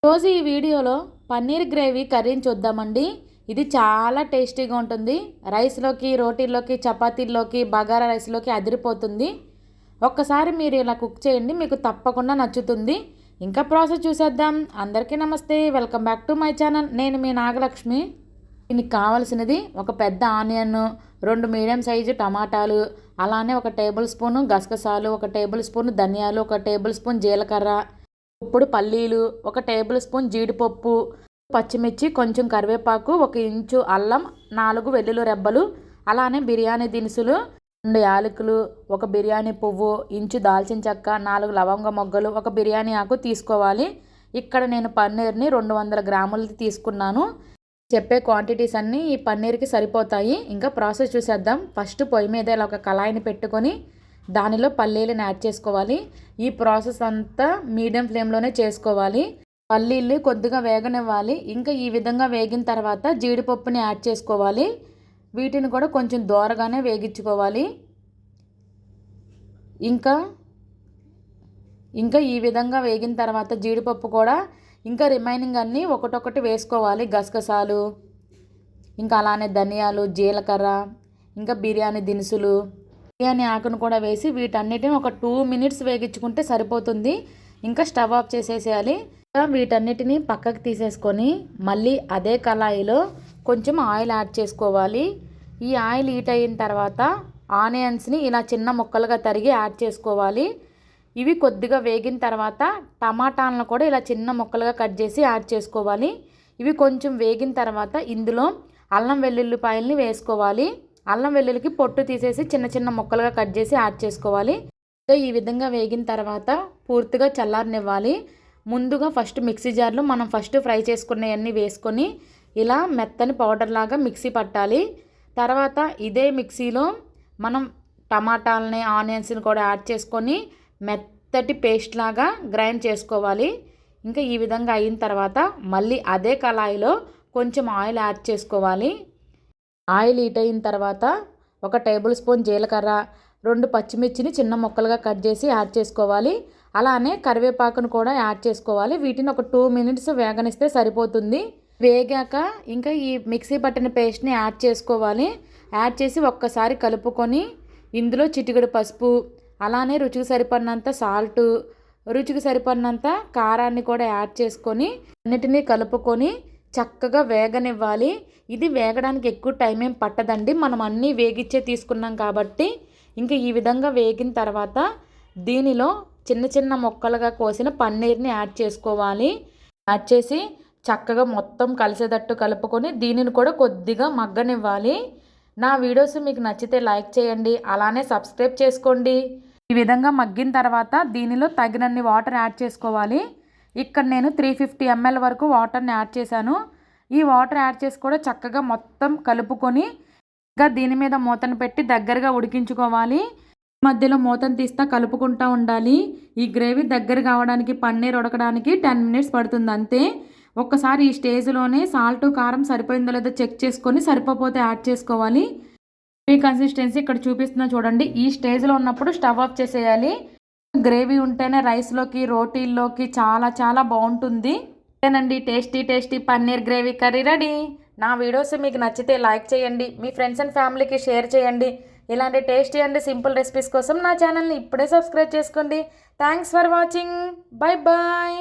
రోజు ఈ వీడియోలో పన్నీర్ గ్రేవీ కర్రీని చూద్దామండి. ఇది చాలా టేస్టీగా ఉంటుంది. రైస్లోకి, రోటీల్లోకి, చపాతీల్లోకి, బగారా రైస్లోకి అదిరిపోతుంది. ఒక్కసారి మీరు ఇలా కుక్ చేయండి, మీకు తప్పకుండా నచ్చుతుంది. ఇంకా ప్రాసెస్ చూసేద్దాం. అందరికీ నమస్తే, welcome back to my channel. నేను మీ నాగలక్ష్మి. దీనికి కావాల్సినది ఒక పెద్ద ఆనియన్, 2 మీడియం సైజు టమాటాలు, అలానే 1 టేబుల్ స్పూను గసగసాలు, 1 టేబుల్ స్పూన్ ధనియాలు, 1 టేబుల్ స్పూన్ జీలకర్ర, ఇప్పుడు పల్లీలు, 1 టేబుల్ స్పూన్ జీడిపప్పు, పచ్చిమిర్చి, కొంచెం కరివేపాకు, 1 ఇంచు అల్లం, 4 వెల్లుల్లి రెబ్బలు, అలానే బిర్యానీ దినుసులు, 2 యాలకులు, 1 బిర్యానీ పువ్వు, ఇంచు దాల్చిన చెక్క, 4 లవంగ మొగ్గలు, 1 బిర్యానీ ఆకు తీసుకోవాలి. ఇక్కడ నేను పన్నీర్ని 200 గ్రాములది తీసుకున్నాను. చెప్పే క్వాంటిటీస్ అన్నీ ఈ పన్నీర్కి సరిపోతాయి. ఇంకా ప్రాసెస్ చూసేద్దాం. ఫస్ట్ పొయ్యి మీద ఇలా ఒక కళాయిని పెట్టుకొని దానిలో పల్లీలను యాడ్ చేసుకోవాలి. ఈ ప్రాసెస్ అంతా మీడియం ఫ్లేమ్లోనే చేసుకోవాలి. పల్లీలు కొద్దిగా వేగనివ్వాలి. ఇంకా ఈ విధంగా వేగిన తర్వాత జీడిపప్పుని యాడ్ చేసుకోవాలి. వీటిని కూడా కొంచెం దోరగానే వేగించుకోవాలి. ఇంకా ఈ విధంగా వేగిన తర్వాత జీడిపప్పు కూడా ఇంకా రిమైనింగ్ అన్నీ ఒకటొకటి వేసుకోవాలి. గసగసాలు, ఇంకా అలానే ధనియాలు, జీలకర్ర, ఇంకా బిర్యానీ దినుసులు, బిర్యానీ ఆకును కూడా వేసి వీటన్నిటిని ఒక 2 మినిట్స్ వేగించుకుంటే సరిపోతుంది. ఇంకా స్టవ్ ఆఫ్ చేసేసేయాలి. వీటన్నిటిని పక్కకు తీసేసుకొని మళ్ళీ అదే కళాయిలో కొంచెం ఆయిల్ యాడ్ చేసుకోవాలి. ఈ ఆయిల్ హీట్ అయిన తర్వాత ఆనియన్స్ని ఇలా చిన్న ముక్కలుగా తరిగి యాడ్ చేసుకోవాలి. ఇవి కొద్దిగా వేగిన తర్వాత టమాటాలను కూడా ఇలా చిన్న ముక్కలుగా కట్ చేసి యాడ్ చేసుకోవాలి. ఇవి కొంచెం వేగిన తర్వాత ఇందులో అల్లం వెల్లుల్లిపాయల్ని వేసుకోవాలి. అల్లం వెల్లుల్లికి పొట్టు తీసేసి చిన్న చిన్న ముక్కలుగా కట్ చేసి యాడ్ చేసుకోవాలి. సో ఈ విధంగా వేగిన తర్వాత పూర్తిగా చల్లారనివ్వాలి. ముందుగా ఫస్ట్ మిక్సీ జార్లో మనం ఫస్ట్ ఫ్రై చేసుకున్నవన్నీ వేసుకొని ఇలా మెత్తని పౌడర్ లాగా మిక్సీ పట్టాలి. తర్వాత ఇదే మిక్సీలో మనం టమాటాలని, ఆనియన్స్ని కూడా యాడ్ చేసుకొని మెత్తటి పేస్ట్ లాగా గ్రైండ్ చేసుకోవాలి. ఇంకా ఈ విధంగా అయిన తర్వాత మళ్ళీ అదే కళాయిలో కొంచెం ఆయిల్ యాడ్ చేసుకోవాలి. ఆయిల్ హీట్ అయిన తర్వాత 1 టేబుల్ స్పూన్ జీలకర్ర, 2 పచ్చిమిర్చిని చిన్న ముక్కలుగా కట్ చేసి యాడ్ చేసుకోవాలి. అలానే కరివేపాకును కూడా యాడ్ చేసుకోవాలి. వీటిని ఒక 2 మినిట్స్ వేగనిస్తే సరిపోతుంది. వేగాక ఇంకా ఈ మిక్సీ పట్టిన పేస్ట్ని యాడ్ చేసుకోవాలి. యాడ్ చేసి ఒక్కసారి కలుపుకొని ఇందులో చిటికెడు పసుపు, అలానే రుచికి సరిపడినంత సాల్టు, రుచికి సరిపడినంత కారాన్ని కూడా యాడ్ చేసుకొని అన్నిటినీ కలుపుకొని చక్కగా వేగనివ్వాలి. ఇది వేగడానికి ఎక్కువ టైం ఏం పట్టదండి. మనం అన్నీ వేగిచ్చే తీసుకున్నాం కాబట్టి. ఇంకా ఈ విధంగా వేగిన తర్వాత దీనిలో చిన్న చిన్న ముక్కలుగా కోసిన పన్నీర్ని యాడ్ చేసుకోవాలి. యాడ్ చేసి చక్కగా మొత్తం కలిసేటట్టు కలుపుకొని దీనిని కూడా కొద్దిగా మగ్గనివ్వాలి. నా వీడియోస్ మీకు నచ్చితే లైక్ చేయండి, అలానే సబ్స్క్రైబ్ చేసుకోండి. ఈ విధంగా మగ్గిన తర్వాత దీనిలో తగినన్ని వాటర్ యాడ్ చేసుకోవాలి. ఇక్కడ నేను 350 ml వరకు వాటర్ని యాడ్ చేశాను. ఈ వాటర్ యాడ్ చేసి కూడా చక్కగా మొత్తం కలుపుకొని ఇంకా దీని మీద మూతను పెట్టి దగ్గరగా ఉడికించుకోవాలి. మధ్యలో మూతను తీస్తా కలుపుకుంటూ ఉండాలి. ఈ గ్రేవీ దగ్గర కావడానికి, పన్నీర్ ఉడకడానికి 10 మినిట్స్ పడుతుంది అంతే. ఒక్కసారి ఈ స్టేజ్లోనే సాల్ట్, కారం సరిపోయిందో లేదో చెక్ చేసుకొని సరిపోతే యాడ్ చేసుకోవాలి. ఈ కన్సిస్టెన్సీ ఇక్కడ చూపిస్తున్నా చూడండి. ఈ స్టేజ్లో ఉన్నప్పుడు స్టవ్ ఆఫ్ చేసేయాలి. గ్రేవీ ఉంటేనే రైస్లోకి, రోటీల్లోకి చాలా చాలా బాగుంటుంది. అంతేనండి, tasty paneer gravy curry ready. నా వీడియోస్ మీకు నచ్చితే లైక్ చేయండి, మీ ఫ్రెండ్స్ అండ్ ఫ్యామిలీకి షేర్ చేయండి. ఇలాంటి టేస్టీ అండ్ సింపుల్ రెసిపీస్ కోసం నా ఛానల్ని ఇప్పుడే సబ్స్క్రైబ్ చేసుకోండి. Thanks for watching. Bye bye.